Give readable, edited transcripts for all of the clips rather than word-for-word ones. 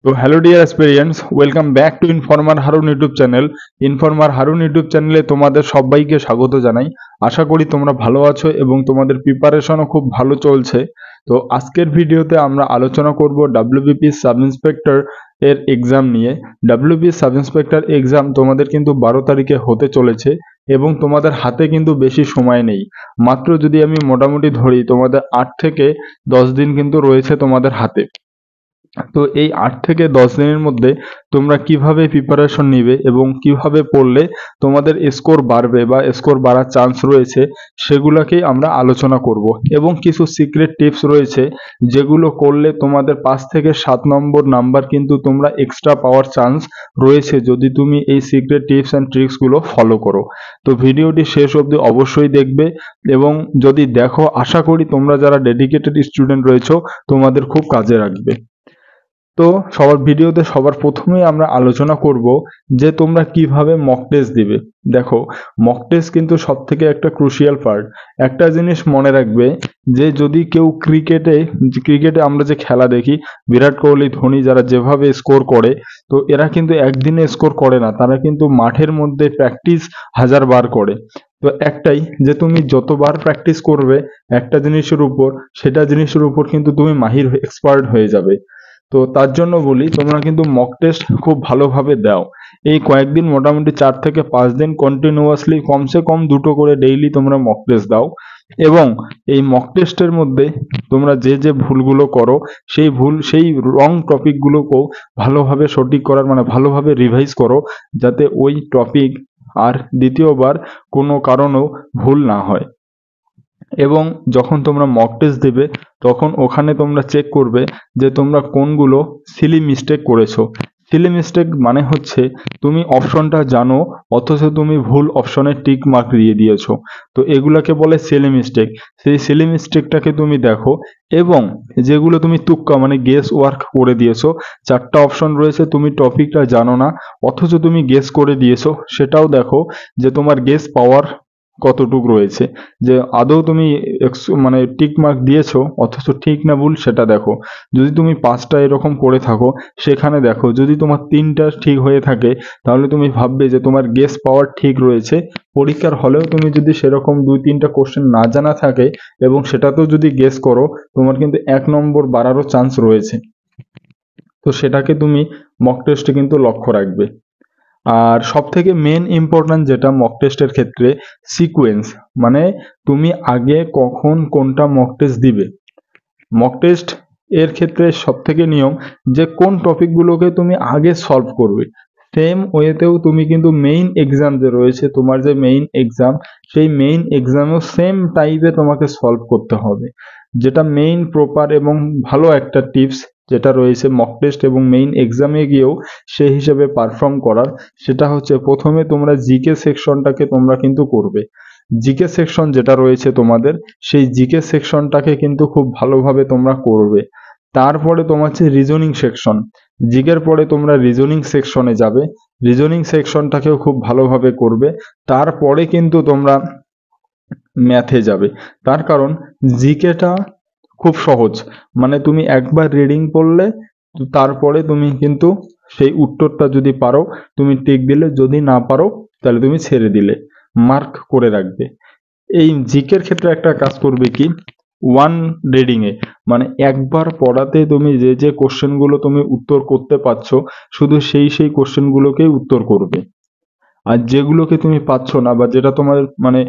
তো hello dear অ্যাসপিরিয়েন্টস, welcome back to informer Harun YouTube channel. Informer Harun YouTube চ্যানেলে তোমাদের সবাইকে স্বাগত জানাই। আশা করি তোমরা ভালো আছো এবং তোমাদের প্রিপারেশনও খুব ভালো চলছে। তো আজকের ভিডিওতে আমরা আলোচনা করব ডাব্লিউবিপি সাব ইন্সপেক্টর এর এক্সাম নিয়ে। ডাব্লিউবিপি সাব ইন্সপেক্টর এক্সাম তোমাদের কিন্তু 12 তারিখে হতে চলেছে এবং তোমাদের হাতে কিন্তু বেশি সময় নেই। মাত্র যদি আমি মোটামুটি ধরি, তোমাদের 8 থেকে 10 দিন কিন্তু রয়েছে তোমাদের হাতে। তো এই 8 থেকে 10 দিনের মধ্যে তোমরা কিভাবে প্রিপারেশন নিবে এবং কিভাবে পড়লে তোমাদের স্কোর বাড়বে বা স্কোর বাড়ার চান্স রয়েছে, সেগুলোকেই আমরা আলোচনা করব। এবং কিছু সিক্রেট টিপস রয়েছে যেগুলো করলে তোমাদের 5 থেকে 7 নম্বর নাম্বার কিন্তু তোমরা এক্সট্রা পাওয়ার চান্স রয়েছে যদি তুমি এই সিক্রেট টিপস অ্যান্ড ট্রিক্সগুলো ফলো করো। তো ভিডিওটি শেষ অবধি অবশ্যই দেখবে এবং যদি দেখো, আশা করি তোমরা যারা ডেডিকেটেড স্টুডেন্ট রয়েছো তোমাদের খুব কাজে লাগবে। তো সবার প্রথমেই আমরা আলোচনা করব যে তোমরা কিভাবে মক টেস্ট দিবে। দেখো, মক টেস্ট কিন্তু সব থেকে একটা ক্রুশিয়াল পার্ট। একটা জিনিস মনে রাখবে যে যদি কেউ ক্রিকেটে আমরা যে খেলা দেখি, বিরাট কোহলি, ধোনি, যারা যেভাবে স্কোর করে, তো এরা কিন্তু একদিনে স্কোর করে না, তারা কিন্তু মাঠের মধ্যে প্র্যাকটিস 1000 বার করে। তো একটাই যে তুমি যতবার প্র্যাকটিস করবে একটা জিনিসের উপর, সেটা জিনিসের উপর কিন্তু তুমি মাহির এক্সপার্ট হয়ে যাবে। তো তার জন্য বলি, তোমরা কিন্তু মক টেস্ট খুব ভালোভাবে দাও। এই কয়েকদিন মোটামুটি 4 থেকে 5 দিন কন্টিনিউয়াসলি কমসে কম 2টো করে ডেইলি তোমরা মক টেস্ট দাও। এবং এই মক টেস্টের মধ্যে তোমরা যে ভুলগুলো করো, সেই রং টপিকগুলোকেও ভালোভাবে সঠিক করার, মানে ভালোভাবে রিভাইজ করো, যাতে ওই টপিক আর দ্বিতীয়বার কোনো কারণেও ভুল না হয়। এবং যখন তোমরা মক টেস্ট দেবে তখন ওখানে তোমরা চেক করবে যে তোমরা কোনগুলো সিলি মিস্টেক করেছো। সিলি মিস্টেক মানে হচ্ছে তুমি অপশনটা জানো অথচ তুমি ভুল অপশনে টিক মার্ক দিয়ে দিয়েছো। তো এগুলাকে বলে সিলি মিস্টেক। সেই সিলি মিস্টেকটাকে তুমি দেখো। এবং যেগুলো তুমি তুক্কা মানে গেস ওয়ার্ক করে দিয়েছো, 4টা অপশন রয়েছে, তুমি টপিকটা জানো না অথচ তুমি গেস করে দিয়েছো, সেটাও দেখো যে তোমার গেস পাওয়ার কতটুক রয়েছে, যে আদৌ তুমি মানে টিক মার্ক দিয়েছো অথচ ঠিক না ভুল সেটা দেখো। যদি তুমি 5টা এরকম করে থাকো, সেখানে দেখো যদি তোমার 3টা ঠিক হয়ে থাকে, তাহলে তুমি ভাববে যে তোমার গেস পাওয়ার ঠিক রয়েছে। পরীক্ষার হলেও তুমি যদি সেরকম 2-3টা কোশ্চেন না জানা থাকে এবং সেটাতেও যদি গেস করো, তোমার কিন্তু 1 নম্বর বাড়ারও চান্স রয়েছে। তো সেটাকে তুমি মক টেস্টে কিন্তু লক্ষ্য রাখবে। আর সব থেকে মেন ইম্পর্ট্যান্ট যেটা মক টেস্টের ক্ষেত্রে, সিকোয়েন্স, মানে তুমি আগে কখন কোনটা মক টেস্ট দিবে। মক টেস্ট এর ক্ষেত্রে সব থেকে নিয়ম যে কোন টপিকগুলোকে তুমি আগে সলভ করবে, সেম ওয়েতেও তুমি কিন্তু মেইন এক্সাম যে রয়েছে, তোমার যে মেইন এক্সাম, সেই মেইন এক্সামেও সেম টাইপে তোমাকে সলভ করতে হবে। যেটা মেইন প্রপার এবং ভালো একটা টিপস যেটা রয়েছে মক টেস্ট এবং মেইন এক্সামে গিয়েও সেই হিসেবে পারফর্ম করার, সেটা হচ্ছে প্রথমে তোমরা জিকে সেকশনটাকে তোমরা কিন্তু করবে। জিকে সেকশন যেটা রয়েছে তোমাদের, সেই জিকে সেকশনটাকে কিন্তু খুব ভালোভাবে তোমরা করবে। তারপরে তোমার হচ্ছে রিজনিং সেকশন। জিকের পরে তোমরা রিজনিং সেকশনে যাবে, রিজনিং সেকশনটাকেও খুব ভালোভাবে করবে। তারপরে কিন্তু তোমরা ম্যাথে যাবে। তার কারণ জিকেটা খুব সহজ, মানে তুমি একবার রিডিং পড়লে তারপরে তুমি কিন্তু সেই উত্তরটা যদি পারো তুমি টিক দিলে, যদি না পারো তাহলে তুমি ছেড়ে দিলে, মার্ক করে রাখবে। এই জিকের ক্ষেত্রে একটা কাজ করবে কি, ওয়ান রিডিং এ, মানে একবার পড়াতে তুমি যে কোশ্চেনগুলো তুমি উত্তর করতে পারছো, শুধু সেই কোশ্চেনগুলোকেই উত্তর করবে। আর যেগুলোকে তুমি পাচ্ছ না বা যেটা তোমার মানে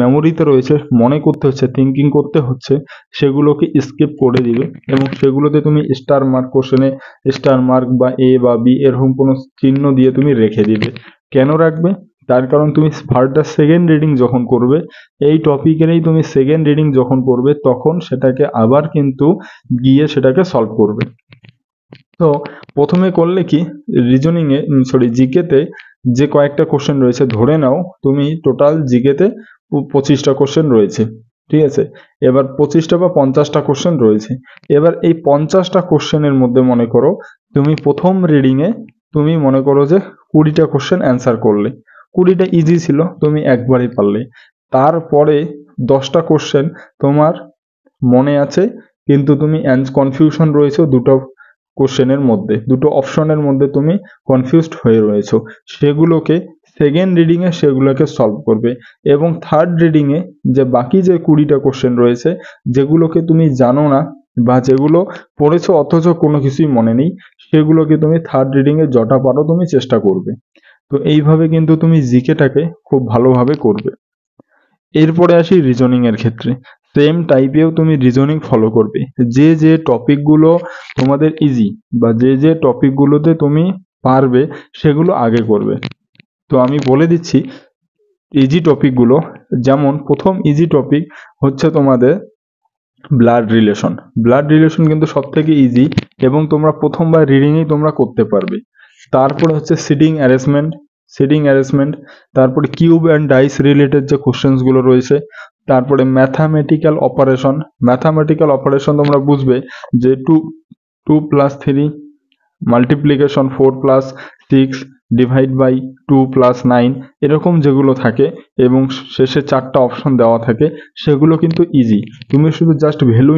মেমোরিতে রয়েছে, মনে করতে হচ্ছে, থিঙ্কিং করতে হচ্ছে, সেগুলোকে স্কিপ করে দিবে এবং সেগুলোতে তুমি স্টার মার্ক, কোশ্চেনে স্টার মার্ক বা এ বা বি এরকম কোনো চিহ্ন দিয়ে তুমি রেখে দিবে। কেন রাখবে? তার কারণ তুমি ফার্দার সেকেন্ড রিডিং যখন করবে, এই টপিকেরই তুমি সেকেন্ড রিডিং যখন করবে, তখন সেটাকে আবার কিন্তু গিয়ে সেটাকে সলভ করবে। তো প্রথমে করলে কি, জিকেতে যে কয়েকটা কোশ্চেন রয়েছে, ধরে নাও তুমি টোটাল জিকেতে 25টা কোশ্চেন রয়েছে, ঠিক আছে? এবার 25টা বা 50টা কোশ্চেন রয়েছে। এবার এই 50টা কোশ্চেনের মধ্যে মনে করো তুমি প্রথম রিডিংয়ে তুমি মনে করো যে 20টা কোশ্চেন অ্যান্সার করলে, 20টা ইজি ছিল, তুমি একবারই পারলে। তারপরে 10টা কোশ্চেন তোমার মনে আছে কিন্তু তুমি কনফিউশন রয়েছে দুটো কোশ্চেনের মধ্যে, দুটো অপশনের মধ্যে তুমি কনফিউজড হয়ে রয়েছো, সেগুলোকে সেকেন্ড রিডিংয়ে সেগুলোকে সলভ করবে। এবং থার্ড রিডিংয়ে যে বাকি যে 20টা কোশ্চেন রয়েছে যেগুলোকে তুমি জানো না বা যেগুলো পড়েছো অথচ কোনো কিছুই মনে নেই, সেগুলোকে তুমি থার্ড রিডিংয়ে যটা পারো তুমি চেষ্টা করবে। তো এইভাবে কিন্তু তুমি জিকেটাকে খুব ভালোভাবে করবে। এরপরে আসি রিজনিং এর ক্ষেত্রে। সেম টাইপেও তুমি রিজনিং ফলো করবে। যে যে টপিকগুলো তোমাদের ইজি বা যে যে টপিকগুলোতে তুমি পারবে সেগুলো আগে করবে। তো আমি বলে দিচ্ছি ইজি টপিকগুলো। যেমন প্রথম ইজি টপিক হচ্ছে তোমাদের ব্লাড রিলেশন। ব্লাড রিলেশন কিন্তু সব থেকে ইজি এবং তোমরা প্রথমবার রিডিংয়েই তোমরা করতে পারবে। তারপরে হচ্ছে সিটিং অ্যারেঞ্জমেন্ট, তারপরে কিউব অ্যান্ড ডাইস রিলেটেড যে কোশ্চেন্সগুলো রয়েছে, তারপরে ম্যাথামেটিক্যাল অপারেশন তোমরা বুঝবে যে 2 + 3 মাল্টিপ্লিকেশন 4 + 6 ডিভাইড বাই 2 + 9 এরকম যেগুলো থাকে এবং শেষে 4টা অপশন দেওয়া থাকে, সেগুলো কিন্তু ইজি। তুমি শুধু জাস্ট ভ্যালু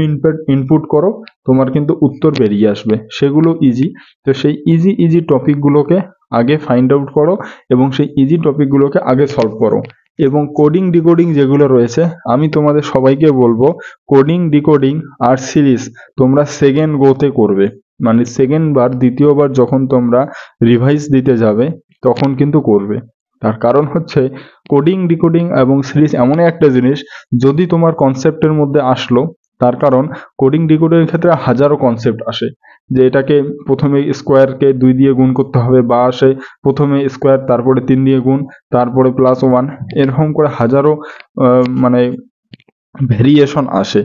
ইনপুট করো, তোমার কিন্তু উত্তর বেরিয়ে আসবে, সেগুলো ইজি। তো সেই ইজি টপিকগুলোকে আগে ফাইন্ড আউট করো এবং সেই ইজি টপিকগুলোকে আগে সলভ করো। এবং কোডিং ডিকোডিং যেগুলো রয়েছে, আমি তোমাদের সবাইকে বলবো কোডিং ডিকোডিং আর সিরিজ তোমরা সেকেন্ড গোতে করবে। মানে দ্বিতীয়বার যখন তোমরা রিভাইজ দিতে যাবে তখন কিন্তু করবে। তার কারণ হচ্ছে কোডিং ডিকোডিং এবং সিরিজ এমন একটা জিনিস, যদি তোমার কনসেপ্টের মধ্যে আসলো, তার কারণ কোডিং ডিকোডিং এর ক্ষেত্রে হাজারো কনসেপ্ট আসে, যে এটাকে প্রথমে স্কোয়ারকে 2 দিয়ে গুণ করতে হবে, বা আসে প্রথমে স্কোয়ার তারপরে 3 দিয়ে গুণ তারপরে +1, এরকম করে হাজারো মানে ভেরিয়েশন আসে।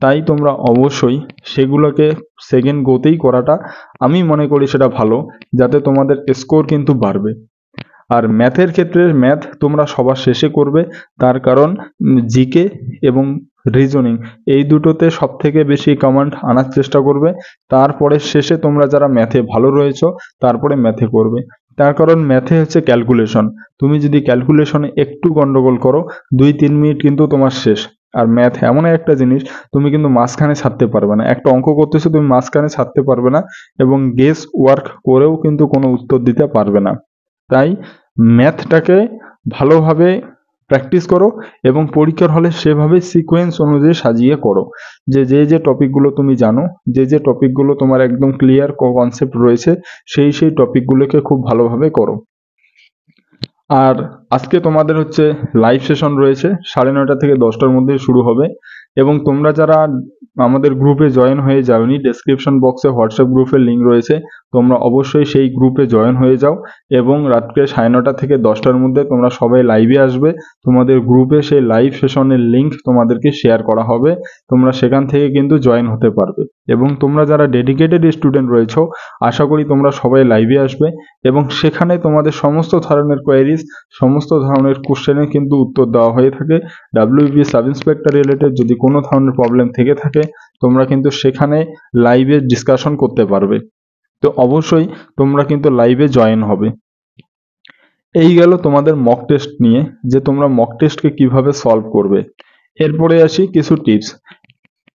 তাই তোমরা অবশ্যই সেগুলোকে সেকেন্ড গোতেই করাটা আমি মনে করি সেটা ভালো, যাতে তোমাদের স্কোর কিন্তু বাড়বে। আর ম্যাথের ক্ষেত্রে ম্যাথ তোমরা সবার শেষে করবে, তার কারণ জিকে এবং রিজনিং এই দুটোতে সব থেকে বেশি কমান্ড আনার চেষ্টা করবে। তারপরে শেষে তোমরা যারা ম্যাথে ভালো রয়েছো তারপরে ম্যাথে করবে। তার কারণ ম্যাথে হচ্ছে ক্যালকুলেশন, তুমি যদি ক্যালকুলেশনে একটু গন্ডগোল করো 2-3 মিনিট কিন্তু তোমার শেষ। আর ম্যাথ এমন একটা জিনিস, তুমি কিন্তু মাঝখানে ছাড়তে পারবে না, একটা অঙ্ক করতেছো তুমি মাঝখানে ছাড়তে পারবে না এবং গেস ওয়ার্ক করেও কিন্তু কোনো উত্তর দিতে পারবে না। তাই ম্যাথটাকে ভালোভাবে প্র্যাকটিস করো এবং পরীক্ষার হলে সেভাবে সিকোয়েন্স অনুযায়ী সাজিয়ে করো, যে যে টপিকগুলো তুমি জানো, যে টপিকগুলো তোমার একদম ক্লিয়ার কনসেপ্ট রয়েছে, সেই টপিকগুলোকে খুব ভালোভাবে করো। আর আজকে তোমাদের হচ্ছে লাইভ সেশন রয়েছে 9:30 থেকে 10টার মধ্যে শুরু হবে। এবং তোমরা যারা আমাদের গ্রুপে জয়েন হয়ে যাওনি, ডেসক্রিপশন বক্সে হোয়াটসঅ্যাপ গ্রুপের লিঙ্ক রয়েছে, তোমরা অবশ্যই সেই গ্রুপে জয়েন হয়ে যাও এবং রাত্রে 9:30 থেকে 10টার মধ্যে তোমরা সবাই লাইভে আসবে। তোমাদের গ্রুপে সেই লাইভ সেশনের লিঙ্ক তোমাদেরকে শেয়ার করা হবে, তোমরা সেখান থেকে কিন্তু জয়েন হতে পারবে। এবং তোমরা যারা ডেডিকেটেড স্টুডেন্ট রয়েছো, আশা করি তোমরা সবাই লাইভে আসবে এবং সেখানে তোমাদের সমস্ত ধরনের কোয়েরিজ, সমস্ত ধরনের কোশ্চেনের কিন্তু উত্তর দেওয়া হয়ে থাকে। ডাব্লিউবিপি সাব ইন্সপেক্টর রিলেটেড যদি কোনো ধরনের প্রবলেম থেকে থাকে, তোমরা কিন্তু সেখানে লাইভে ডিসকাশন করতে পারবে। তো অবশ্যই তোমরা কিন্তু লাইভে জয়েন হবে। এই গেল তোমাদের মক টেস্ট নিয়ে, যে তোমরা মক টেস্টকে কিভাবে সলভ করবে। এরপরে আসি কিছু টিপস।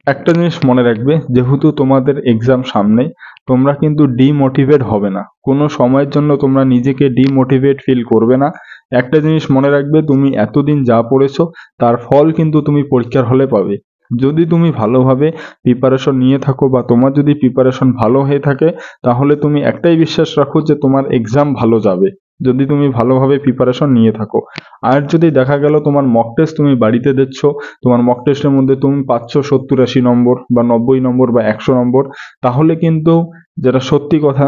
একটা জিনিস মনে রাখবে, যেহেতু তোমাদের এক্সাম সামনে, তোমরা কিন্তু ডিমোটিভেট হবে না, কোনো সময়ের জন্য তোমরা নিজেকে ডিমোটিভেট ফিল করবে না। একটা জিনিস মনে রাখবে, তুমি এতদিন যা পড়েছো তার ফল কিন্তু তুমি পরীক্ষার হলে পাবে। যদি তুমি ভালোভাবে প্রিপারেশন নিয়ে থাকো বা তোমার যদি প্রিপারেশন ভালো হয়ে থাকে, তাহলে তুমি একটাই বিশ্বাস রাখো যে তোমার এক্সাম ভালো যাবে, যদি তুমি ভালোভাবে প্রিপারেশন নিয়ে থাকো। আর যদি দেখা গেল তোমার মক টেস্ট তুমি বাড়িতে দিচ্ছ, তোমার মক টেস্টের মধ্যে তুমি পাচ্ছ 70-80 নম্বর বা 90 নম্বর বা 100 নম্বর, তাহলে কিন্তু, যেটা সত্যি কথা,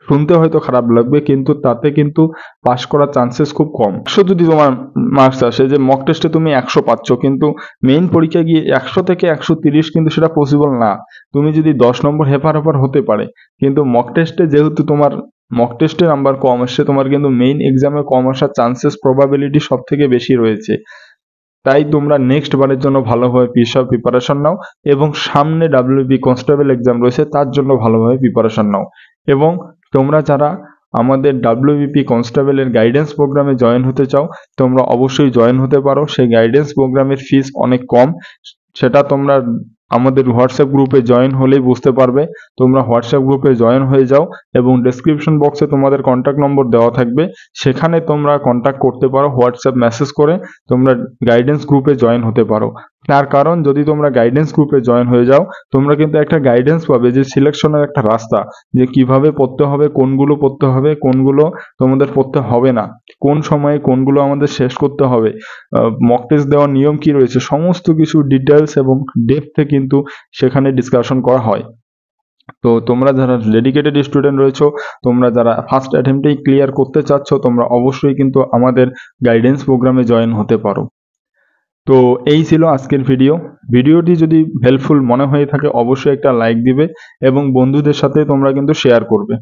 শুনতে হয়তো খারাপ লাগবে, কিন্তু তাতে কিন্তু পাস করার চান্সেস খুব কম। 100 যদি তোমার মার্কস আসে, যে মক টেস্টে তুমি 100 পাচ্ছ, কিন্তু মেইন পরীক্ষায় গিয়ে 100 থেকে 130 কিন্তু সেটা পসিবল না। তুমি যদি 10 নম্বর হেপার হতে পারে, কিন্তু মক টেস্টে যেহেতু তোমার মক টেস্টে নাম্বার কম আসছে, তোমার কিন্তু মেইন এক্সামে কম আসার চান্সেস প্রবাবিলিটি সব থেকে বেশি রয়েছে। তাই তোমরা নেক্সট বারের জন্য ভালোভাবে প্রিপারেশন নাও এবং সামনে ডাব্লিউবি কনস্টেবল এক্সাম রয়েছে, তার জন্য ভালোভাবে প্রিপারেশন নাও। এবং তোমরা যারা আমাদের ডাব্লিউবিপি কনস্টেবলের গাইডেন্স প্রোগ্রামে জয়েন হতে চাও, তোমরা অবশ্যই জয়েন হতে পারো। সেই গাইডেন্স প্রোগ্রামের ফিস অনেক কম, সেটা তোমরা আমাদের হোয়াটসঅ্যাপ গ্রুপে জয়েন হলেই বুঝতে পারবে। তোমরা হোয়াটসঅ্যাপ গ্রুপে জয়েন হয়ে যাও এবং ডেসক্রিপশন বক্সে তোমাদের কন্ট্যাক্ট নম্বর দেওয়া থাকবে, সেখানে তোমরা কন্ট্যাক্ট করতে পারো, হোয়াটসঅ্যাপ মেসেজ করে তোমরা গাইডেন্স গ্রুপে জয়েন হতে পারো। তার কারণ যদি তোমরা গাইডেন্স গ্রুপে জয়েন হয়ে যাও তোমরা কিন্তু একটা গাইডেন্স পাবে যে সিলেকশনের একটা রাস্তা, যে কিভাবে পড়তে হবে, কোনগুলো পড়তে হবে, কোনগুলো তোমাদের পড়তে হবে না, কোন সময়ে কোনগুলো আমাদের শেষ করতে হবে, মক টেস্ট দেওয়ার নিয়ম কি রয়েছে, সমস্ত কিছু ডিটেলস এবং ডেপথে কিন্তু সেখানে ডিসকাশন করা হয়। তো তোমরা যারা ডেডিকেটেড স্টুডেন্ট রয়েছো, তোমরা যারা ফার্স্ট অ্যাটেম্পটেই ক্লিয়ার করতে চাচ্ছ, তোমরা অবশ্যই কিন্তু আমাদের গাইডেন্স প্রোগ্রামে জয়েন হতে পারো। তো এই ছিল আজকের ভিডিওটি যদি হেল্পফুল মনে হয়ে থাকে অবশ্যই একটা লাইক দিবে এবং বন্ধুদের সাথে তোমরা কিন্তু শেয়ার করবে।